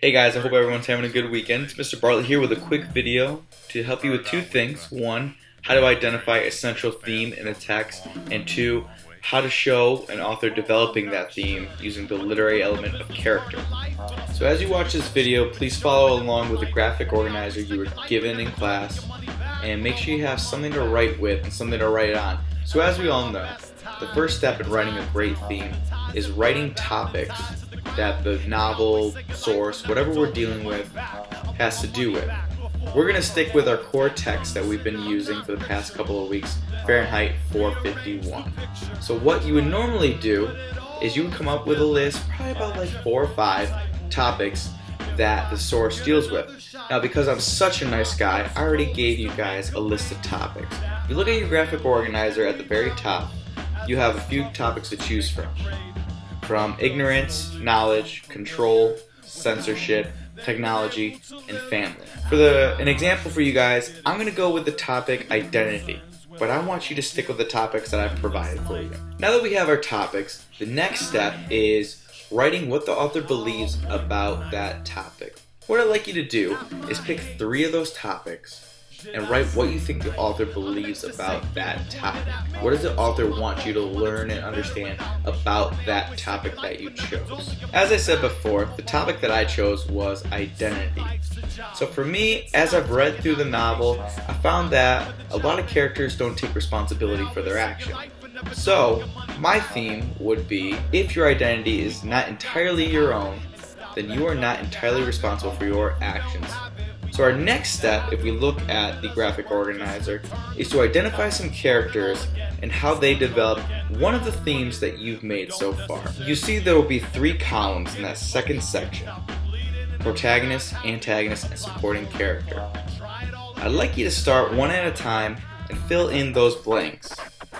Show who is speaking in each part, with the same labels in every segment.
Speaker 1: Hey guys, I hope everyone's having a good weekend. It's Mr. Bartlett here with a quick video to help you with two things. One, how to identify a central theme in a text, and two, how to show an author developing that theme using the literary element of character. So as you watch this video, please follow along with the graphic organizer you were given in class, and make sure you have something to write with and something to write on. So as we all know, the first step in writing a great theme is writing topics that the novel, source, whatever we're dealing with has to do with. We're going to stick with our core text that we've been using for the past couple of weeks, Fahrenheit 451. So what you would normally do is you would come up with a list, probably about like 4 or 5 topics that the source deals with. Now because I'm such a nice guy, I already gave you guys a list of topics. If you look at your graphic organizer at the very top, you have a few topics to choose from ignorance, knowledge, control, censorship, technology, and family. For an example for you guys, I'm going to go with the topic identity, but I want you to stick with the topics that I've provided for you. Now that we have our topics, the next step is writing what the author believes about that topic. What I'd like you to do is pick 3 of those topics and write what you think the author believes about that topic. What does the author want you to learn and understand about that topic that you chose? As I said before, the topic that I chose was identity. So for me, as I've read through the novel, I found that a lot of characters don't take responsibility for their actions. So my theme would be, if your identity is not entirely your own, then you are not entirely responsible for your actions. So our next step, if we look at the graphic organizer, is to identify some characters and how they develop one of the themes that you've made so far. You see there will be 3 columns in that second section: protagonist, antagonist, and supporting character. I'd like you to start one at a time and fill in those blanks.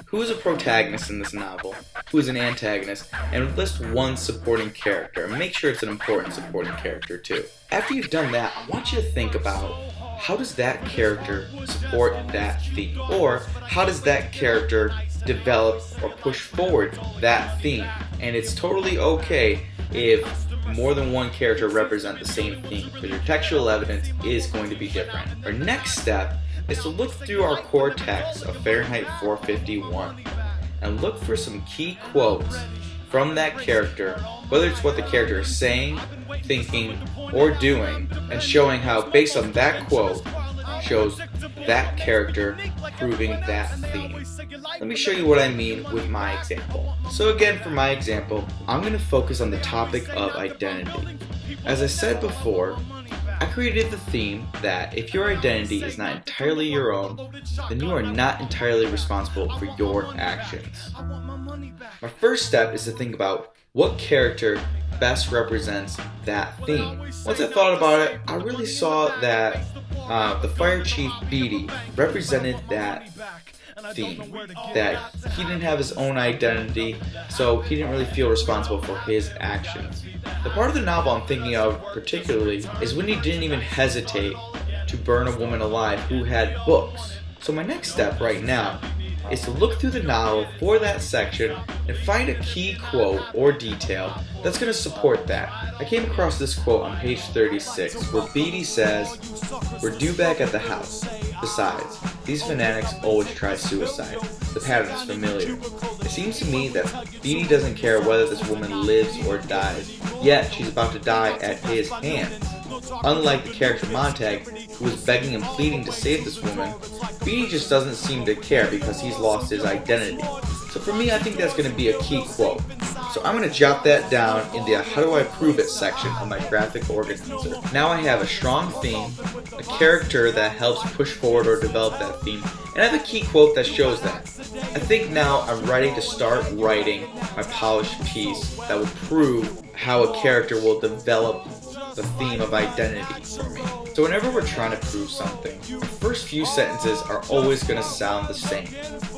Speaker 1: Who is a protagonist in this novel? Who is an antagonist? And list one supporting character, and make sure it's an important supporting character too. After you've done that, I want you to think about, how does that character support that theme? Or how does that character develop or push forward that theme? And it's totally okay if more than one character represent the same theme, because your textual evidence is going to be different. Our next step is to look through our core text of Fahrenheit 451 and look for some key quotes from that character, whether it's what the character is saying, thinking, or doing, and showing how, based on that quote, shows that character proving that theme. Let me show you what I mean with my example. So again, for my example, I'm going to focus on the topic of identity. As I said before, I created the theme that if your identity is not entirely your own, then you are not entirely responsible for your actions. My first step is to think about what character best represents that theme. Once I thought about it, I really saw that the fire chief Beatty represented that theme, that he didn't have his own identity, so he didn't really feel responsible for his actions. The part of the novel I'm thinking of particularly is when he didn't even hesitate to burn a woman alive who had books. So my next step right now is to look through the novel for that section and find a key quote or detail that's going to support that. I came across this quote on page 36 where Beatty says, "We're due back at the house. Besides, these fanatics always try suicide. The pattern is familiar. It seems to me that Beatty doesn't care whether this woman lives or dies, yet she's about to die at his hands. Unlike the character Montag, who was begging and pleading to save this woman, Beatty just doesn't seem to care because he's lost his identity." So for me, I think that's going to be a key quote. So I'm going to jot that down in the how do I prove it section of my graphic organizer. Now I have a strong theme, a character that helps push forward or develop that theme, and I have a key quote that shows that. I think now I'm ready to start writing my polished piece that will prove how a character will develop the theme of identity for me. So whenever we're trying to prove something, the first few sentences are always going to sound the same.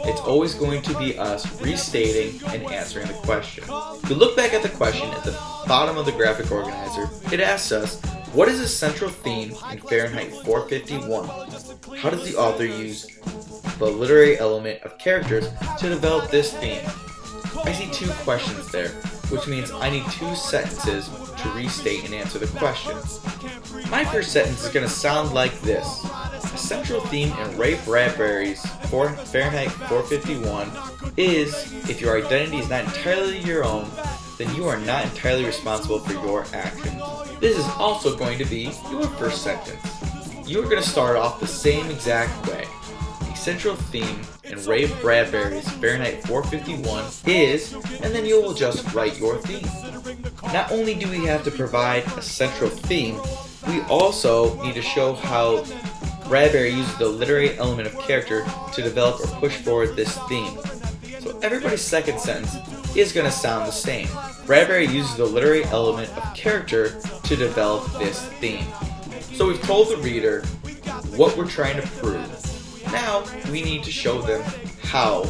Speaker 1: It's always going to be us restating and answering the question. If we look back at the question at the bottom of the graphic organizer, it asks us, what is the central theme in Fahrenheit 451? How does the author use the literary element of characters to develop this theme? I see 2 questions there, which means I need 2 sentences to restate and answer the question. My first sentence is going to sound like this. A central theme in Ray Bradbury's Fahrenheit 451 is, if your identity is not entirely your own, then you are not entirely responsible for your actions. This is also going to be your first sentence. You are going to start off the same exact way. The central theme in Ray Bradbury's Fahrenheit 451 is, and then you will just write your theme. Not only do we have to provide a central theme, we also need to show how Bradbury uses the literary element of character to develop or push forward this theme. So everybody's second sentence is going to sound the same. Bradbury uses the literary element of character to develop this theme. So we've told the reader what we're trying to prove. Now we need to show them how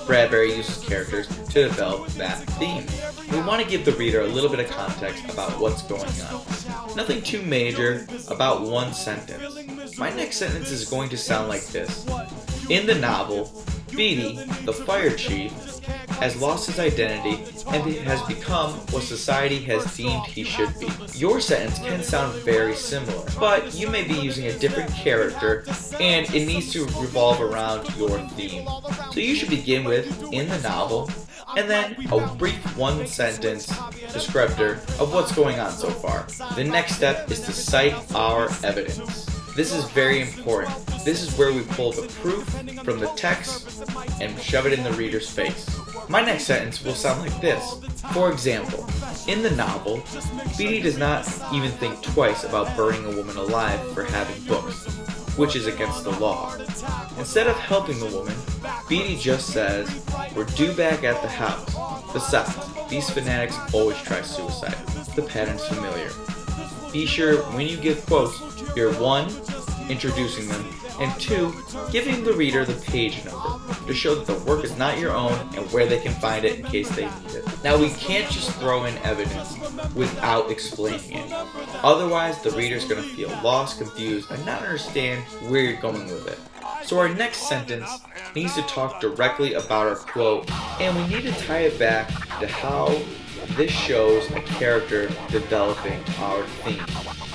Speaker 1: Bradbury uses characters to develop that theme. We want to give the reader a little bit of context about what's going on. Nothing too major, about one sentence. My next sentence is going to sound like this. In the novel, Beatty, the fire chief, has lost his identity and has become what society has deemed he should be. Your sentence can sound very similar, but you may be using a different character and it needs to revolve around your theme. So you should begin with, in the novel, and then a brief one-sentence descriptor of what's going on so far. The next step is to cite our evidence. This is very important. This is where we pull the proof from the text and shove it in the reader's face. My next sentence will sound like this. For example, in the novel, Beatty does not even think twice about burning a woman alive for having books, which is against the law. Instead of helping the woman, Beatty just says, "We're due back at the house." Besides, these fanatics always try suicide. The pattern's familiar. Be sure when you give quotes, you're 1, introducing them, and 2, giving the reader the page number to show that the work is not your own and where they can find it in case they need it. Now we can't just throw in evidence without explaining it. Otherwise the reader's going to feel lost, confused, and not understand where you're going with it. So our next sentence needs to talk directly about our quote, and we need to tie it back to how this shows a character developing our theme.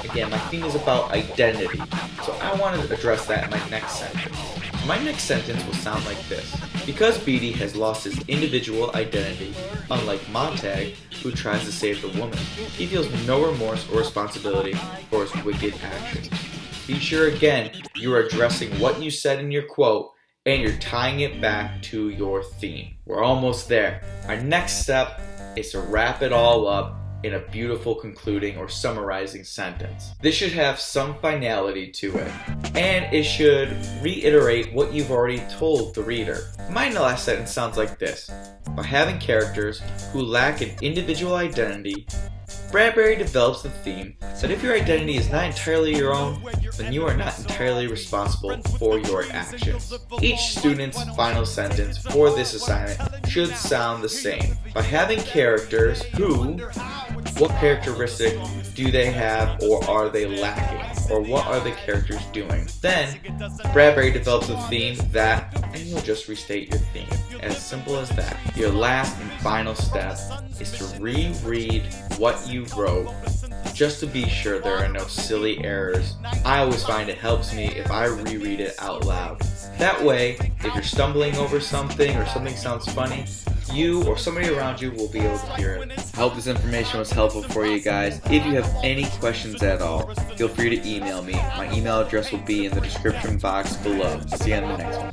Speaker 1: Again, my theme is about identity, so I want to address that in my next sentence. My next sentence will sound like this. Because Beatty has lost his individual identity, unlike Montag, who tries to save the woman, he feels no remorse or responsibility for his wicked actions. Be sure again, you are addressing what you said in your quote, and you're tying it back to your theme. We're almost there. Our next step is to wrap it all up in a beautiful concluding or summarizing sentence. This should have some finality to it, and it should reiterate what you've already told the reader. My last sentence sounds like this. By having characters who lack an individual identity, Bradbury develops the theme that if your identity is not entirely your own, then you are not entirely responsible for your actions. Each student's final sentence for this assignment should sound the same. By having characters who, what characteristic do they have or are they lacking? Or what are the characters doing? Then, Bradbury develops a theme that, and you'll just restate your theme. As simple as that. Your last and final step is to reread what you wrote just to be sure there are no silly errors. I always find it helps me if I reread it out loud. That way, if you're stumbling over something or something sounds funny, you or somebody around you will be able to hear it. I hope this information was helpful for you guys. If you have any questions at all, feel free to email me. My email address will be in the description box below. See you on the next one.